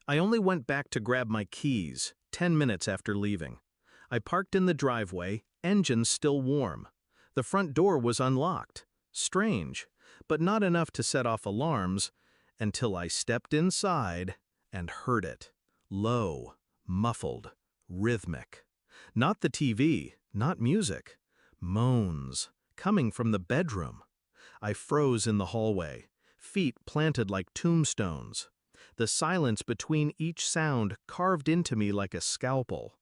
I only went back to grab my keys 10 minutes after leaving. I parked in the driveway, engine still warm. The front door was unlocked. Strange, but not enough to set off alarms until I stepped inside and heard it. Low, muffled, rhythmic. Not the TV, not music. Moans, coming from the bedroom. I froze in the hallway, feet planted like tombstones. The silence between each sound carved into me like a scalpel.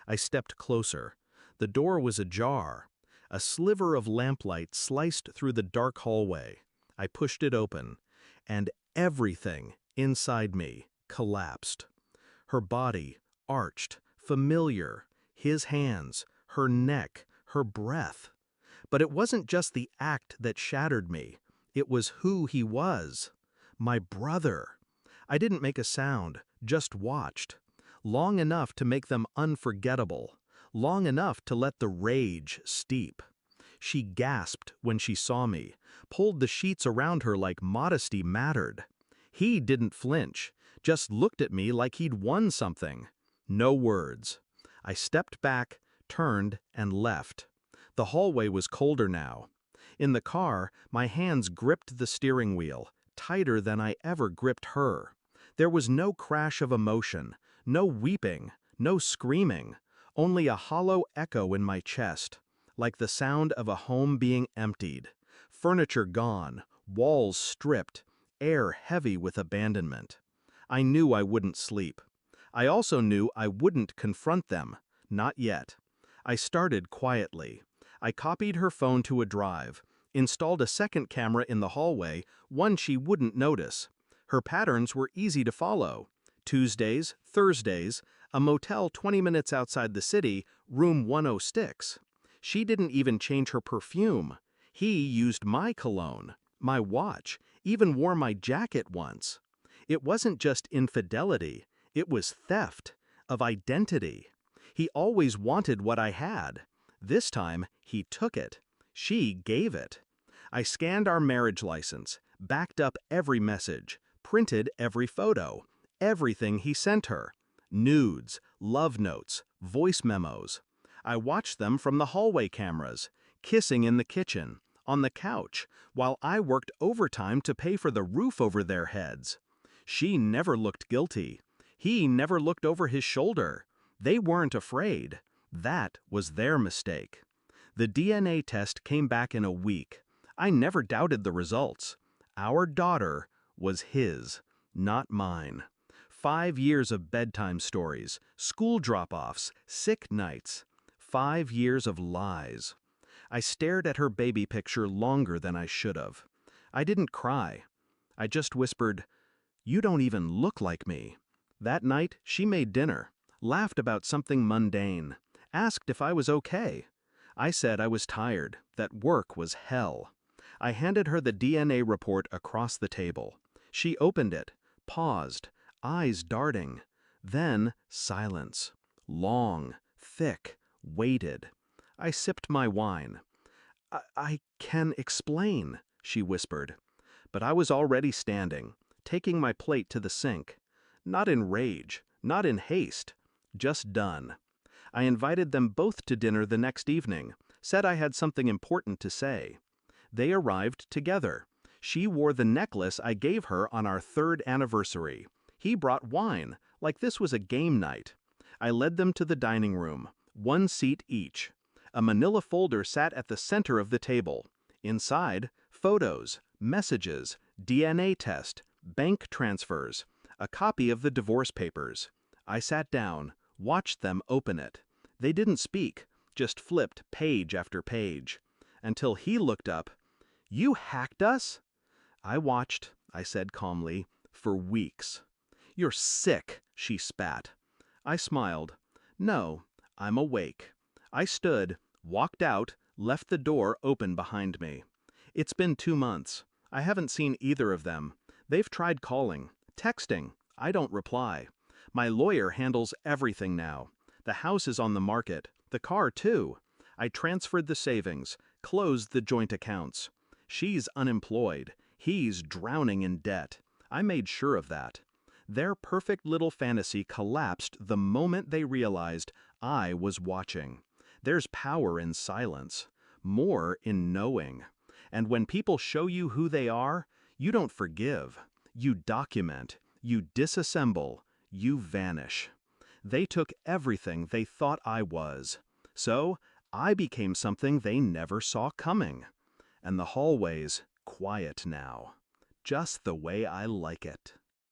I stepped closer. The door was ajar. A sliver of lamplight sliced through the dark hallway. I pushed it open, and everything inside me collapsed. Her body, arched, familiar, his hands, her neck, her breath. But it wasn't just the act that shattered me. It was who he was. My brother. I didn't make a sound, just watched. Long enough to make them unforgettable. Long enough to let the rage steep. She gasped when she saw me, pulled the sheets around her like modesty mattered. He didn't flinch, just looked at me like he'd won something. No words. I stepped back, turned, and left. The hallway was colder now. In the car, my hands gripped the steering wheel, tighter than I ever gripped her. There was no crash of emotion, no weeping, no screaming, only a hollow echo in my chest, like the sound of a home being emptied, furniture gone, walls stripped, air heavy with abandonment. I knew I wouldn't sleep. I also knew I wouldn't confront them, not yet. I started quietly. I copied her phone to a drive, installed a second camera in the hallway, one she wouldn't notice. Her patterns were easy to follow. Tuesdays, Thursdays, a motel 20 minutes outside the city, room 106. She didn't even change her perfume. He used my cologne, my watch, even wore my jacket once. It wasn't just infidelity, it was theft of identity. He always wanted what I had. This time, he took it. She gave it. I scanned our marriage license, backed up every message, printed every photo, everything he sent her. Nudes, love notes, voice memos. I watched them from the hallway cameras, kissing in the kitchen, on the couch, while I worked overtime to pay for the roof over their heads. She never looked guilty. He never looked over his shoulder. They weren't afraid. That was their mistake. The DNA test came back in a week. I never doubted the results. Our daughter was his, not mine. 5 years of bedtime stories, school drop-offs, sick nights. 5 years of lies. I stared at her baby picture longer than I should have. I didn't cry. I just whispered, "You don't even look like me." That night, she made dinner, laughed about something mundane, asked if I was okay. I said I was tired, that work was hell. I handed her the DNA report across the table. She opened it, paused, eyes darting. Then silence. Long, thick, weighted. I sipped my wine. I can explain," she whispered. But I was already standing, taking my plate to the sink. Not in rage, not in haste, just done. I invited them both to dinner the next evening, said I had something important to say. They arrived together. She wore the necklace I gave her on our 3rd anniversary. He brought wine, like this was a game night. I led them to the dining room, 1 seat each. A manila folder sat at the center of the table. Inside, photos, messages, DNA test, bank transfers, a copy of the divorce papers. I sat down, watched them open it. They didn't speak, just flipped page after page. Until he looked up. "You hacked us?" I watched, I said calmly, for weeks. "You're sick," she spat. I smiled. "No, I'm awake." I stood, walked out, left the door open behind me. It's been 2 months. I haven't seen either of them. They've tried calling, texting. I don't reply. My lawyer handles everything now. The house is on the market, the car too. I transferred the savings, closed the joint accounts. She's unemployed. He's drowning in debt. I made sure of that. Their perfect little fantasy collapsed the moment they realized I was watching. There's power in silence, more in knowing. And when people show you who they are, you don't forgive. You document, you disassemble, you vanish. They took everything they thought I was. So, I became something they never saw coming. And the hallways, quiet now. Just the way I like it.